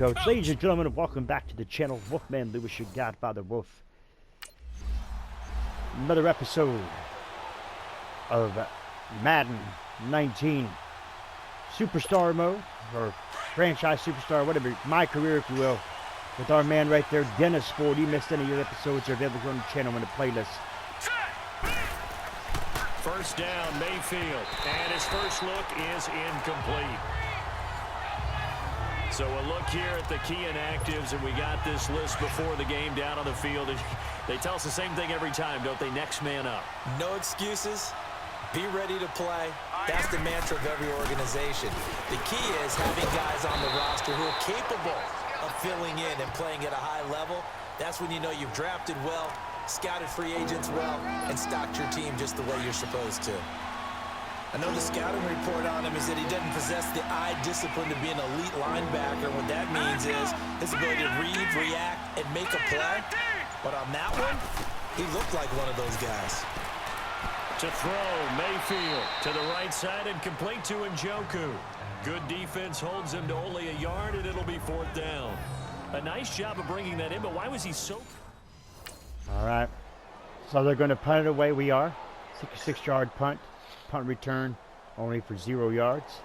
Coach. Ladies and gentlemen, welcome back to the channel. Wolfman Lewis, your Godfather Wolf. Another episode of Madden 19 Superstar Mode, or Franchise Superstar, whatever, my career, if you will, with our man right there, Dennis Ford. You missed any of your episodes, they're available on the channel in the playlist. First down, Mayfield, and his first look is incomplete. So a look here at the key inactives, and we got this list before the game down on the field. They tell us the same thing every time, don't they? Next man up. No excuses. Be ready to play. That's the mantra of every organization. The key is having guys on the roster who are capable of filling in and playing at a high level. That's when you know you've drafted well, scouted free agents well, and stocked your team just the way you're supposed to. I know the scouting report on him is that he doesn't possess the eye discipline to be an elite linebacker. What that means is his ability to read, react, and make a play. But on that one, he looked like one of those guys. To throw, Mayfield to the right side and complete to Njoku. Good defense holds him to only a yard, and it'll be fourth down. A nice job of bringing that in, but why was he so... All right. So they're going to punt it away. We are. 66-yard punt. Punt return only for 0 yards.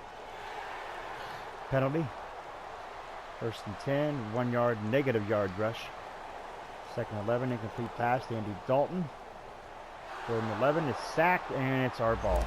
Penalty. First and 10. 1 yard negative yard rush. Second 11. Incomplete pass to Andy Dalton. Third and 11 is sacked, and it's our ball.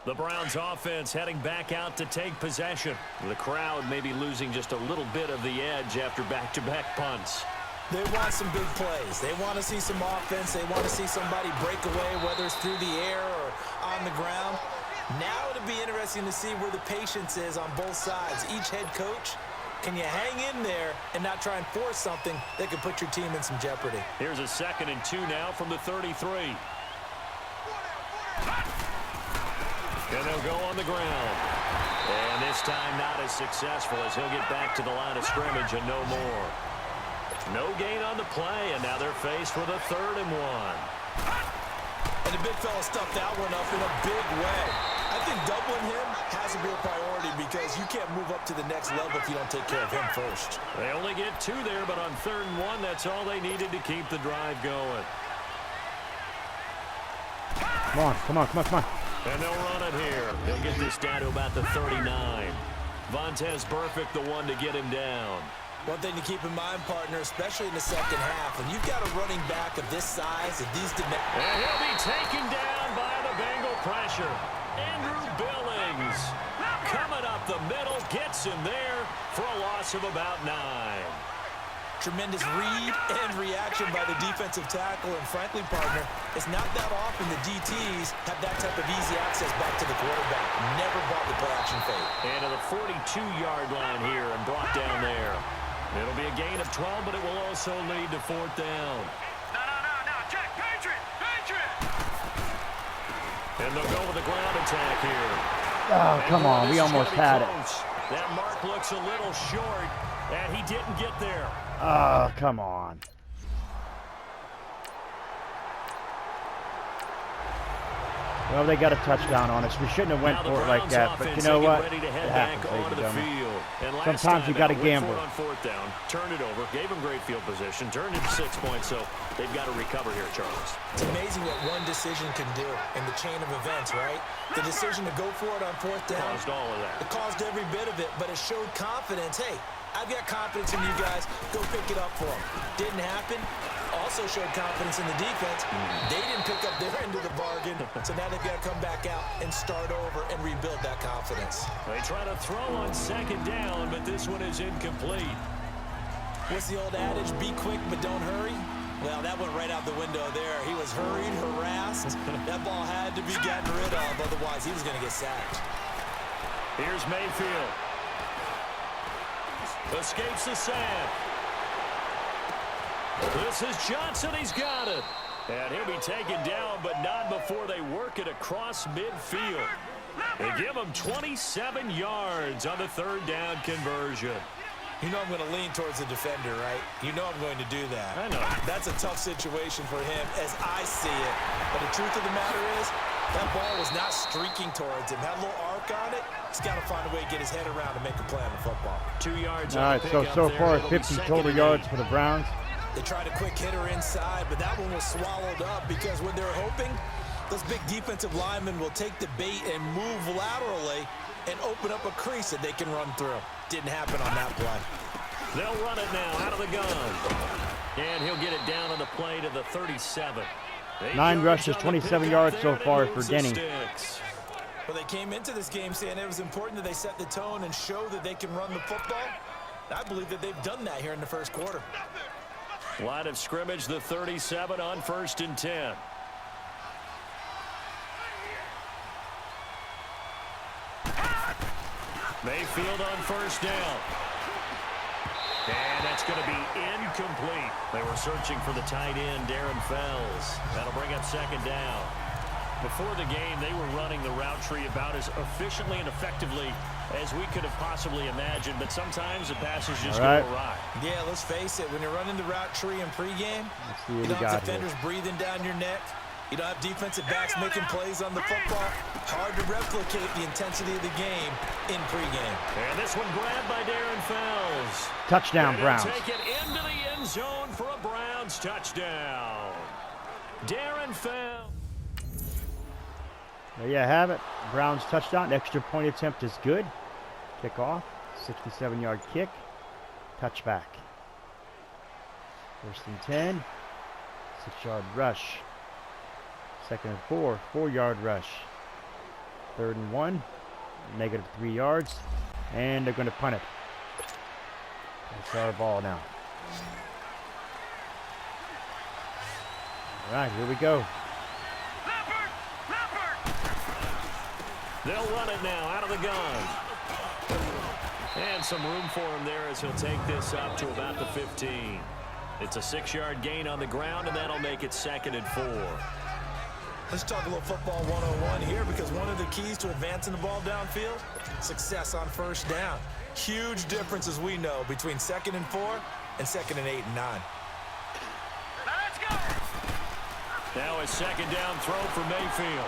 The Browns offense heading back out to take possession. The crowd may be losing just a little bit of the edge after back-to-back punts. They want some big plays. They want to see some offense. They want to see somebody break away, whether it's through the air or on the ground. Now it'll be interesting to see where the patience is on both sides. Each head coach, can you hang in there and not try and force something that could put your team in some jeopardy? Here's a 2nd and 2 now from the 33. And they'll go on the ground. And this time not as successful as he'll get back to the line of scrimmage and no more. No gain on the play, and now they're faced with a 3rd and 1. And the big fella stuffed that one up in a big way. I think doubling him has to be a priority because you can't move up to the next level if you don't take care of him first. They only get 2 there, but on 3rd and 1, that's all they needed to keep the drive going. Come on, come on, come on, come on. And they'll run it here. They'll get this down to about the 39. Vontez Burfict, the one to get him down. One thing to keep in mind, partner, especially in the second half, when you've got a running back of this size and these dimensions. And he'll be taken down by the Bengal pressure. Andrew Billings coming up the middle, gets him there for a loss of about 9. Tremendous read and reaction by the defensive tackle, and frankly, partner, it's not that often the DTs have that type of easy access back to the quarterback. Never bought the play-action fake. And to the 42-yard line here and brought down there. It'll be a gain of 12, but it will also lead to 4th down. No, check, Patriot! And they'll go with the ground attack here. Oh, come on. We almost had it. That mark looks a little short, and he didn't get there. Oh, come on. Well, they got a touchdown on us. We shouldn't have went for it like that, but you know what? It happens, ladies and gentlemen. Sometimes you got to gamble. On 4th down, turned it over, gave him great field position, turned it 6 points, so they've got to recover here, Charles. It's amazing what one decision can do in the chain of events, right? The decision to go for it on 4th down. Caused all of that. It caused every bit of it, but it showed confidence. Hey, I've got confidence in you guys. Go pick it up for them. Didn't happen. Also showed confidence in the defense. They didn't pick up their end of the bargain, so now they've got to come back out and start over and rebuild that confidence. They try to throw on 2nd down, but this one is incomplete. What's the old adage? Be quick, but don't hurry. Well, that went right out the window there. He was hurried, harassed. That ball had to be gotten rid of, otherwise he was going to get sacked. Here's Mayfield. Escapes the sack. This is Johnson. He's got it. And he'll be taken down, but not before they work it across midfield. They give him 27 yards on the 3rd down conversion. You know I'm going to lean towards the defender, right? You know I'm going to do that. I know. That's a tough situation for him as I see it. But the truth of the matter is, That ball was not streaking towards him. Had a little arc on it. He's got to find a way to get his head around and make a play on the football. 2 yards. All right, so far 50 total yards for the Browns. They tried a quick hitter inside, but that one was swallowed up because when they're hoping, those big defensive linemen will take the bait and move laterally and open up a crease that they can run through. Didn't happen on that play. They'll run it now out of the gun. And he'll get it down on the play to the 37. 9 rushes, 27 yards so far for Denny. Well, they came into this game saying it was important that they set the tone and show that they can run the football. I believe that they've done that here in the first quarter. Line of scrimmage, the 37 on 1st and 10. Mayfield on 1st down. And that's going to be incomplete. They were searching for the tight end, Darren Fells. That'll bring up 2nd down. Before the game, they were running the route tree about as efficiently and effectively as we could have possibly imagined, but sometimes the passes just go awry. Yeah, let's face it, when you're running the route tree in pregame, you don't have have defenders breathing down your neck. You don't have defensive backs making plays on the football. Hard to replicate the intensity of the game in pregame. And this one grabbed by Darren Fells. Touchdown, Browns. Take it into the end zone for a Browns touchdown. Darren Fells. There you have it. Browns touchdown. Extra point attempt is good. Kickoff. 67-yard kick. Touchback. 1st and 10. 6-yard rush. 2nd and 4. 4-yard rush. 3rd and 1. Negative 3 yards. And they're going to punt it. It's our ball now. All right, here we go. They'll run it now out of the gun. And some room for him there as he'll take this up to about the 15. It's a 6-yard gain on the ground, and that'll make it 2nd and 4. Let's talk a little football 101 here, because one of the keys to advancing the ball downfield, success on 1st down. Huge difference, as we know, between 2nd and 4 and 2nd and 8 and 9. Let's go. Now a 2nd down throw for Mayfield.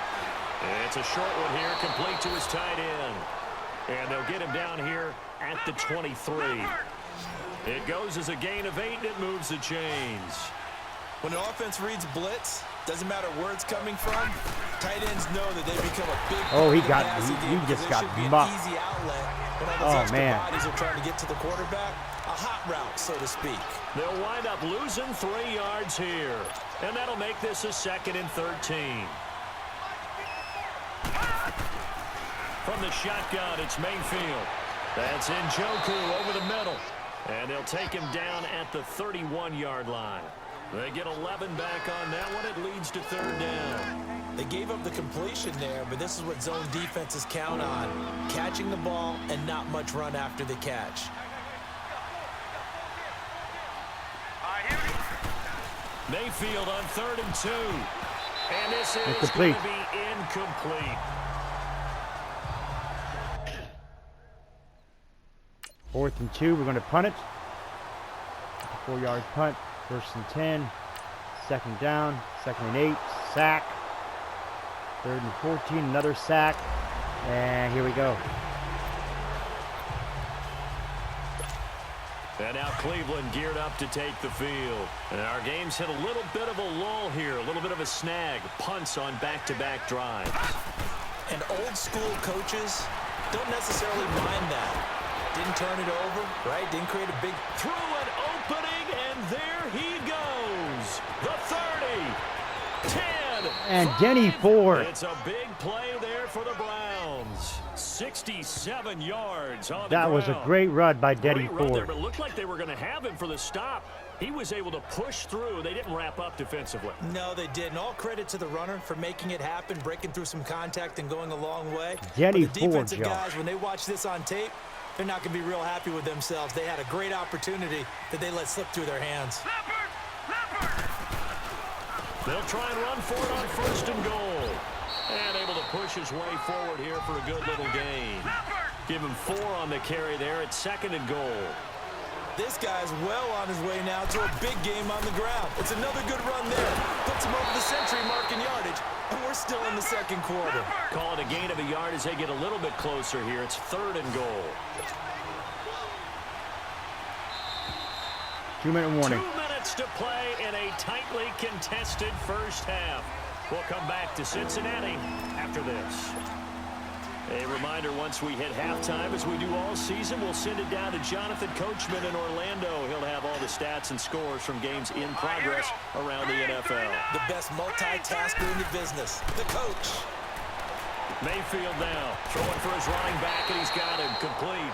It's a short one here, complete to his tight end. And they'll get him down here at the 23. It goes as a gain of 8, and it moves the chains. When the offense reads blitz, doesn't matter where it's coming from, tight ends know that they become a big he just got mucked. Easy outlet when all those extra bodies are trying to get to the quarterback. A hot route, so to speak. They'll wind up losing 3 yards here. And that'll make this a 2nd and 13. From the shotgun, it's Mayfield. That's Njoku over the middle. And they'll take him down at the 31-yard line. They get 11 back on that one. It leads to 3rd down. They gave up the completion there, but this is what zone defenses count on. Catching the ball and not much run after the catch. Mayfield on 3rd and 2. And this is going to be incomplete. 4th and 2, we're going to punt it. 4-yard punt. 1st and 10. 2nd down. 2nd and 8. Sack. 3rd and 14. Another sack. And here we go. And now Cleveland geared up to take the field. And our game's hit a little bit of a lull here. A little bit of a snag. Punts on back-to-back drives. And old school coaches don't necessarily mind that. Didn't turn it over, right? Didn't create a big... Through an opening, and there he goes. The 30, 10. And Denny Ford. It's a big play there for the Browns. 67 yards on the ground. That was a great run by Denny Ford. There, but it looked like they were going to have him for the stop. He was able to push through. They didn't wrap up defensively. No, they didn't. All credit to the runner for making it happen, breaking through some contact and going a long way. Denny Ford, the Ford, defensive guys, when they watch this on tape, they're not going to be real happy with themselves. They had a great opportunity that they let slip through their hands. They'll try and run for it on 1st and goal. And able to push his way forward here for a good little gain. Give him 4 on the carry there at 2nd and goal. This guy's well on his way now to a big game on the ground. It's another good run there. Puts him over the century mark in yardage. And we're still in the second quarter. Call it a gain of a yard as they get a little bit closer here. It's 3rd and goal. 2-minute warning. 2 minutes to play in a tightly contested first half. We'll come back to Cincinnati after this. A reminder, once we hit halftime, as we do all season, we'll send it down to Jonathan Coachman in Orlando. He'll have all the stats and scores from games in progress around the NFL. The best multitasker in the business, the coach. Mayfield now throwing for his running back, and he's got him complete.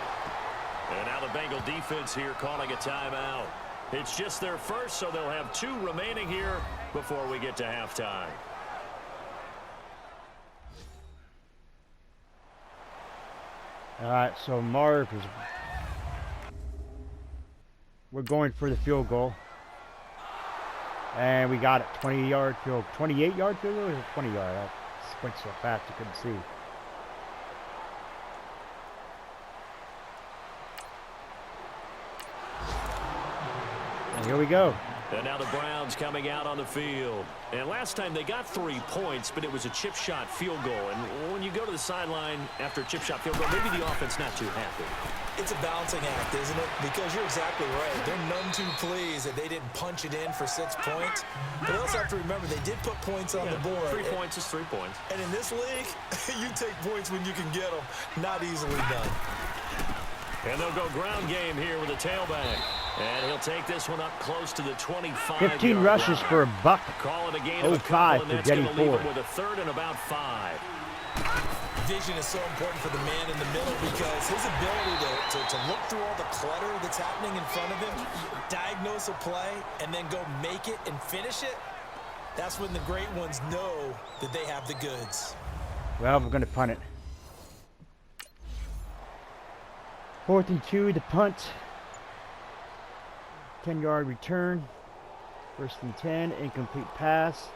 And now the Bengal defense here calling a timeout. It's just their first, so they'll have 2 remaining here before we get to halftime. All right, so we're going for the field goal. And we got it, 20-yard field, 28-yard field goal, or 20-yard? I went so fast I couldn't see. And here we go. And now the Browns coming out on the field. And last time they got 3 points, but it was a chip shot field goal. And when you go to the sideline after a chip shot field goal, maybe the offense not too happy. It's a balancing act, isn't it? Because you're exactly right. They're none too pleased that they didn't punch it in for 6 points. But also have to remember, they did put points on the board. 3 points is 3 points. And in this league, you take points when you can get them. Not easily done. And they'll go ground game here with a tailback. And he'll take this one up close to the 25. 15 rushes line. for a buck. Call it a gain of a 05 couple, and for that's getting going to leave forward. him with a 3rd and about 5. Vision is so important for the man in the middle because his ability to look through all the clutter that's happening in front of him, diagnose a play, and then go make it and finish it, that's when the great ones know that they have the goods. Well, we're going to punt it. 4th and 2, the punt. 10-yard return. 1st and 10, incomplete pass.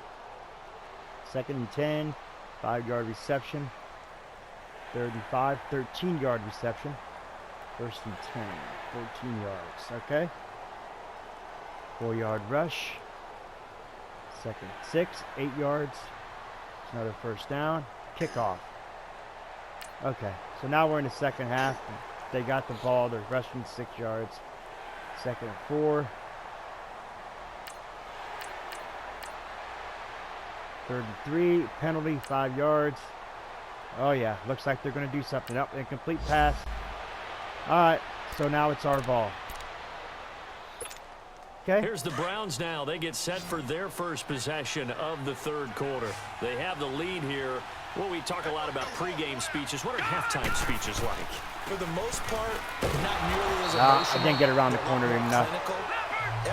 2nd and 10, 5-yard reception. 3rd and 5, 13-yard reception. 1st and 10, 14 yards. Okay. 4-yard rush. 2nd and 6, 8 yards. It's another first down. Kickoff. Okay, so now we're in the second half. They got the ball. They're rushing 6 yards. 2nd and 4. 3rd and 3. Penalty, 5 yards. Oh, yeah. Looks like they're going to do something. Up, incomplete pass. All right, so now it's our ball. Okay. Here's the Browns now. They get set for their first possession of the 3rd quarter. They have the lead here. Well, we talk a lot about pregame speeches. What are halftime speeches like? For the most part, not nearly as I emotional. didn't get around the corner enough. Clinical.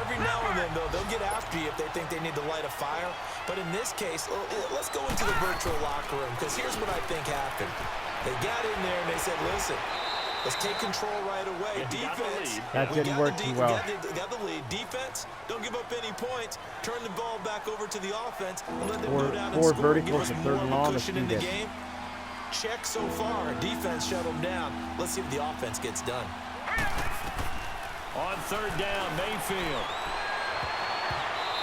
Every now and then, though, they'll get after you if they think they need to light a fire. But in this case, let's go into the virtual locker room, because here's what I think happened. They got in there and they said, listen, let's take control right away. Defense. That didn't work too well. Got the lead. Defense, don't give up any points. Turn the ball back over to the offense and let them go down and Four score and give verticals us and more 3rd and of a long. cushion in the game. Check so far. Defense shut them down. Let's see if the offense gets done. On 3rd down, Mayfield.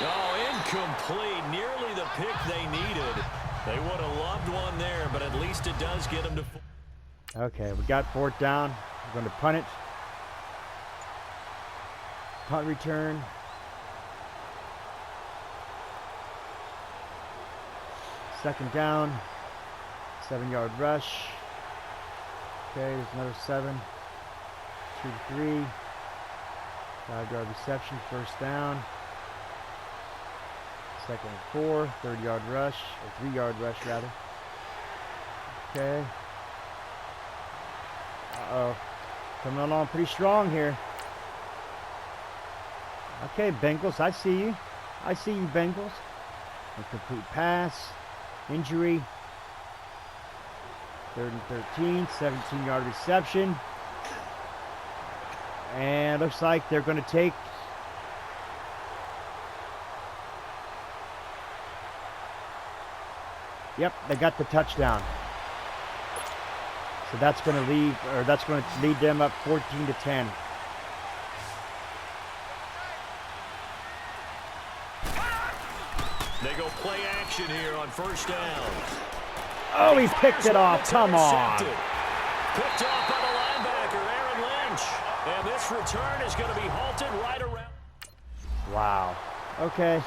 Oh, incomplete. Nearly the pick they needed. They would have loved one there, but at least it does get them to... Okay, we got 4th down. We're going to punt it. Punt return. Second down. 7-yard rush. Okay, there's another 7. 2 to 3. 5-yard reception, 1st down. 2nd and 4. 3rd-yard rush, or 3-yard rush rather. Okay. Uh-oh. Coming along pretty strong here. Okay, Bengals, I see you. I see you, Bengals. Incomplete pass. Injury. 3rd and 13. 17-yard reception. And looks like they're going to take... Yep, they got the touchdown. So that's going to lead them up 14-10. They go play action here on first down. Oh, he picked it off. Come on. Picked off by the linebacker, Aaron Lynch. And this return is going to be halted right around. Wow. Okay.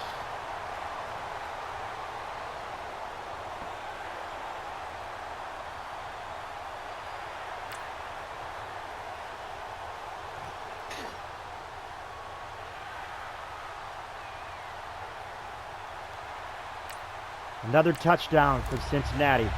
Another touchdown for Cincinnati.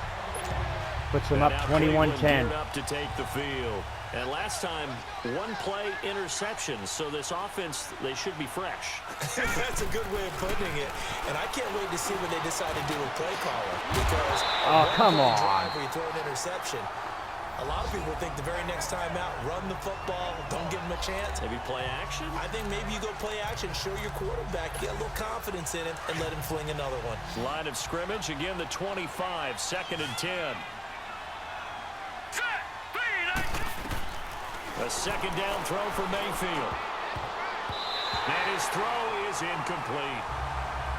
Puts them up 21-10. Up to take the field. And last time, one play interception. So this offense, they should be fresh. That's a good way of putting it. And I can't wait to see what they decide to do with play caller. Because come on. Drive where you throw an interception, a lot of people think the very next time out, run the football, don't give them a chance. Maybe play action? I think maybe you go play action, show your quarterback, get a little confidence in him, and let him fling another one. Line of scrimmage, again the 25, 2nd and 10. A second down throw for Mayfield. And his throw is incomplete.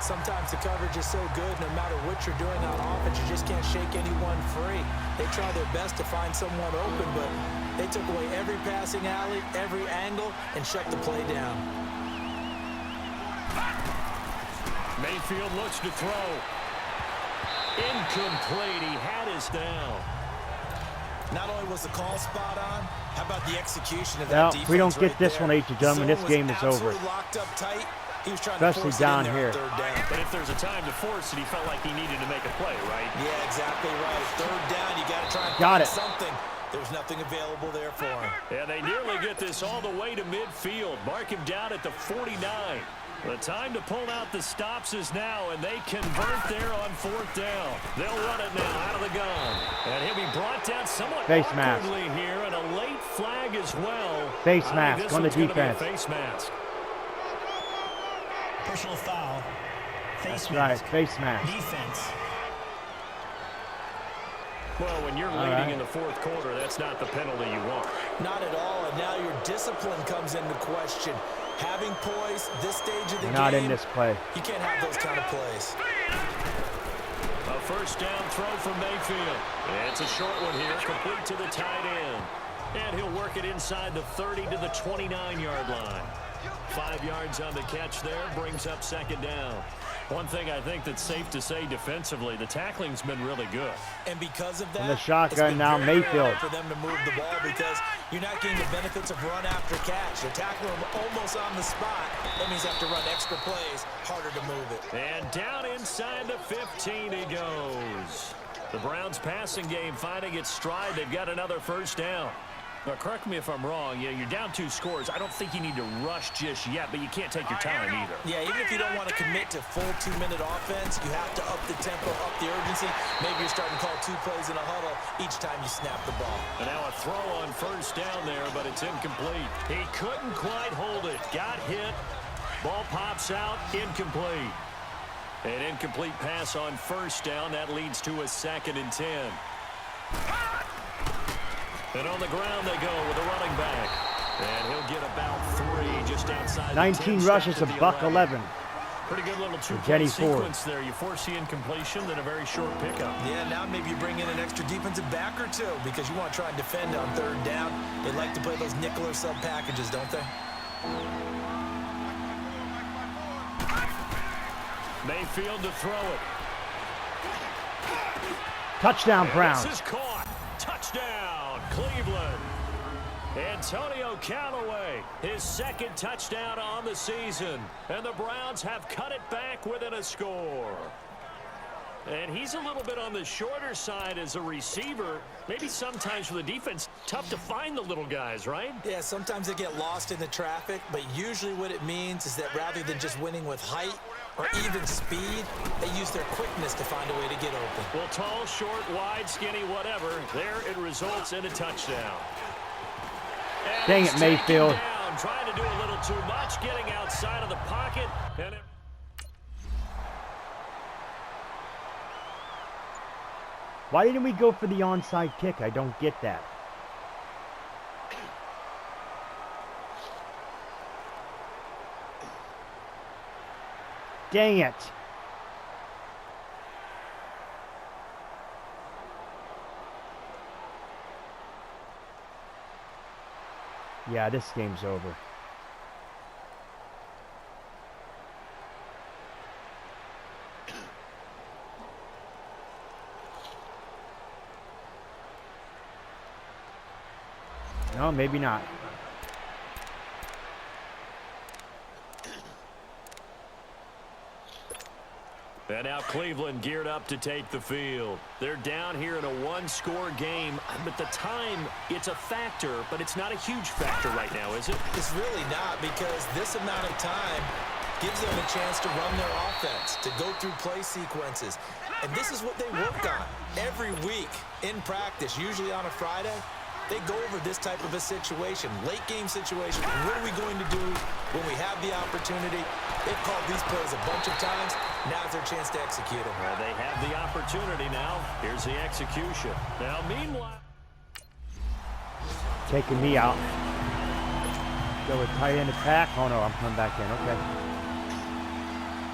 Sometimes the coverage is so good, no matter what you're doing on offense, you just can't shake anyone free. They try their best to find someone open, but they took away every passing alley, every angle, and shut the play down. Mayfield looks to throw. Incomplete. He had his down. Not only was the call spot on, how about the execution of that defense? If we don't get this one, ladies and gentlemen, this game is over. Locked up tight. He was trying Especially to force down it in there here. on third down. But if there's a time to force it, he felt like he needed to make a play, right? Yeah, exactly right. Third down, you got to try and Got find it. something. There's nothing available there for him. And they nearly get this all the way to midfield. Mark him down at the 49. The time to pull out the stops is now, and they convert there on 4th down. They'll run it now out of the gun. And he'll be brought down somewhat Face mask. awkwardly here, and a late flag as well. Face mask on the defense. Face mask. Personal foul. Face That's mask. right, face mask. Defense. Well, when you're leading in the 4th quarter, that's not the penalty you want. Not at all, and now your discipline comes into question. Having poise, this stage of the game. Not in this play. You can't have those kind of plays. A first down throw from Mayfield. And it's a short one here, complete to the tight end. And he'll work it inside the 30 to the 29-yard line. 5 yards on the catch there, brings up 2nd down. One thing I think that's safe to say defensively, the tackling's been really good. And because of that, And the shotgun it's been now, very Mayfield. hard for them to move the ball because you're not getting the benefits of run after catch. They're tackling him almost on the spot. That means they have to run extra plays, harder to move it. And down inside the 15 he goes. The Browns passing game finding its stride. They've got another first down. Now, correct me if I'm wrong. Yeah, you're down 2 scores. I don't think you need to rush just yet, but you can't take your time either. Yeah, even if you don't want to commit to full 2-minute offense, you have to up the tempo, up the urgency. Maybe you're starting to call 2 plays in a huddle each time you snap the ball. And now a throw on first down there, but it's incomplete. He couldn't quite hold it. Got hit. Ball pops out. Incomplete. An incomplete pass on first down. That leads to a 2nd and 10. And on the ground they go with a running back. And he'll get about 3 just outside 19 rushes, a buck 11. Pretty good little Jenny two-play Ford. sequence there. You force the incompletion, then a very short pickup. Yeah, now maybe you bring in an extra defensive back or 2 because you want to try and defend on 3rd down. They like to play those nickel or sub packages, don't they? Mayfield to throw it. Touchdown, Browns. This is caught. Touchdown, Cleveland. Antonio Callaway, his 2nd touchdown on the season. And the Browns have cut it back within a score. And he's a little bit on the shorter side as a receiver. Maybe sometimes for the defense, tough to find the little guys, right? Yeah, sometimes they get lost in the traffic, but usually what it means is that rather than just winning with height or even speed, they use their quickness to find a way to get open. Well, tall, short, wide, skinny, whatever, there it results in a touchdown. And Dang he's it, Mayfield. taken down, trying to do a little too much, getting outside of the pocket. And Why didn't we go for the onside kick? I don't get that. Dang it. Yeah, this game's over. No, maybe not. And now Cleveland geared up to take the field. They're down here in a one-score game, but the time, it's a factor, but it's not a huge factor right now, is it? It's really not, because this amount of time gives them a chance to run their offense, to go through play sequences. And this is what they work on every week in practice, usually on a Friday. They go over this type of a situation, late game situation. What are we going to do when we have the opportunity? They've called these plays a bunch of times. Now's their chance to execute them. Well, they have the opportunity now. Here's the execution. Now, meanwhile, Taking me out. Go with tight end attack. Oh no, I'm coming back in. Okay.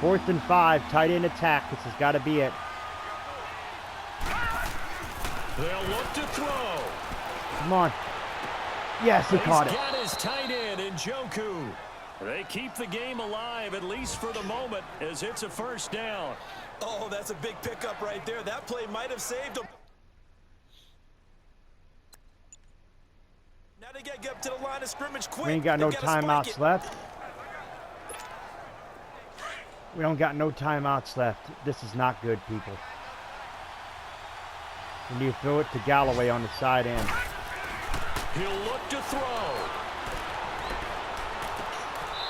4th and 5, tight end attack. This has got to be it. they'll look to throw. Come on. Yes, he caught it. He's got his tight end in Njoku. They keep the game alive, at least for the moment, as it's a first down. Oh, that's a big pickup right there. That play might have saved them. Now they got to get up to the line of scrimmage quick. We ain't got no They've gotta spike timeouts it. left. We don't got no timeouts left. This is not good, people. We need to throw it to Galloway on the side end. He'll look to throw.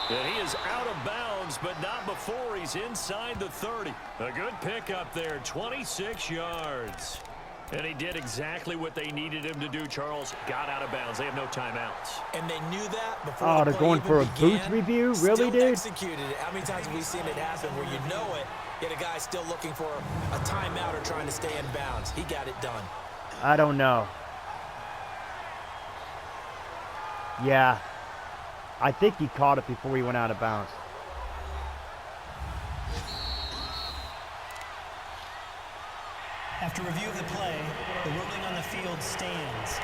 And he is out of bounds, but not before he's inside the 30. A good pickup there, 26 yards. And he did exactly what they needed him to do, Charles. Got out of bounds. They have no timeouts. And they knew that before Oh, the they're play going even for a began. booth review? Still Really, dude? executed it. How many times have we seen it happen where you know it, yet a guy still looking for a timeout or trying to stay in bounds? He got it done. I don't know. Yeah. I think he caught it before he went out of bounds. After review of the play, the ruling on the field stands.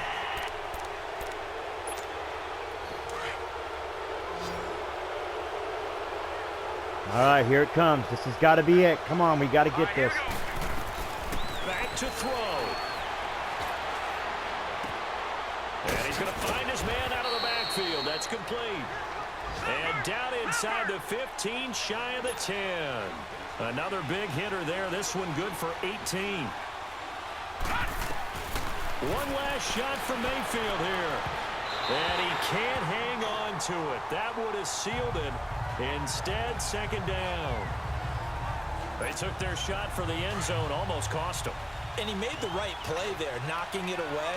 All right, here it comes. This has got to be it. Come on, we got to get this. Back to throw. And he's going to find his man out of the backfield. That's complete. And down inside the 15, shy of the 10. Another big hitter there. This one good for 18. One last shot from Mayfield here. And he can't hang on to it. That would have sealed it. Instead, second down. They took their shot for the end zone. Almost cost him. And he made the right play there, knocking it away.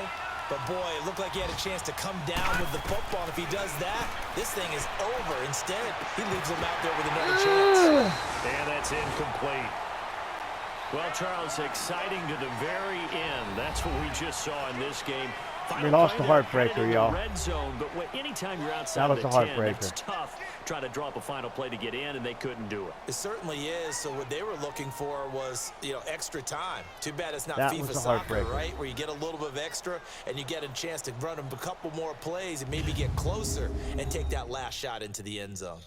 But, boy, it looked like he had a chance to come down with the football. And if he does that, this thing is over. Instead, he leaves him out there with another chance. And that's incomplete. Well, Charles, exciting to the very end. That's what we just saw in this game. We lost the heartbreaker, y'all. Red zone, but anytime you're outside That was the a 10, heartbreaker. it's tough trying to draw up a final play to get in, and they couldn't do it. It certainly is. So what they were looking for was, extra time. Too bad it's not That FIFA was a soccer, heartbreaker. right? Where you get a little bit of extra and you get a chance to run a couple more plays and maybe get closer and take that last shot into the end zone.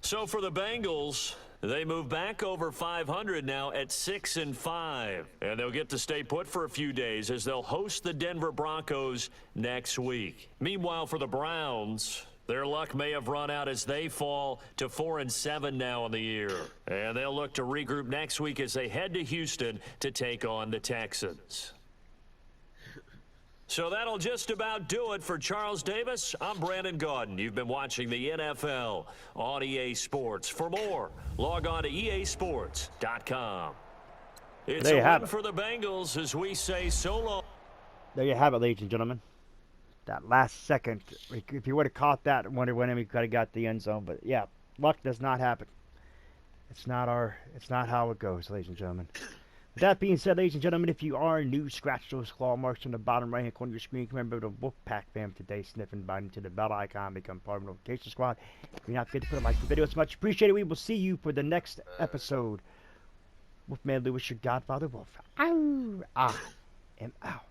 So for the Bengals, they move back over 500 now at 6-5. And they'll get to stay put for a few days as they'll host the Denver Broncos next week. Meanwhile, for the Browns, their luck may have run out as they fall to 4-7 now in the year. And they'll look to regroup next week as they head to Houston to take on the Texans. So that'll just about do it for Charles Davis. I'm Brandon Gaudin. You've been watching the NFL on EA Sports. For more, log on to easports.com. It's There you a have win it. for the Bengals as we say so long. There you have it, ladies and gentlemen. That last second, if you would have caught that, I wonder when we could have got the end zone. But yeah, luck does not happen. It's not how it goes, ladies and gentlemen. With that being said, ladies and gentlemen, if you are new, scratch those claw marks on the bottom right-hand corner of your screen. Remember the Wolfpack fam today, sniffing, biting to the bell icon, become part of the notification squad. If you're not forget to put a like to the video, it's much appreciated. We will see you for the next episode. Wolfman Lewis, your Godfather Wolf. Ow! I am out.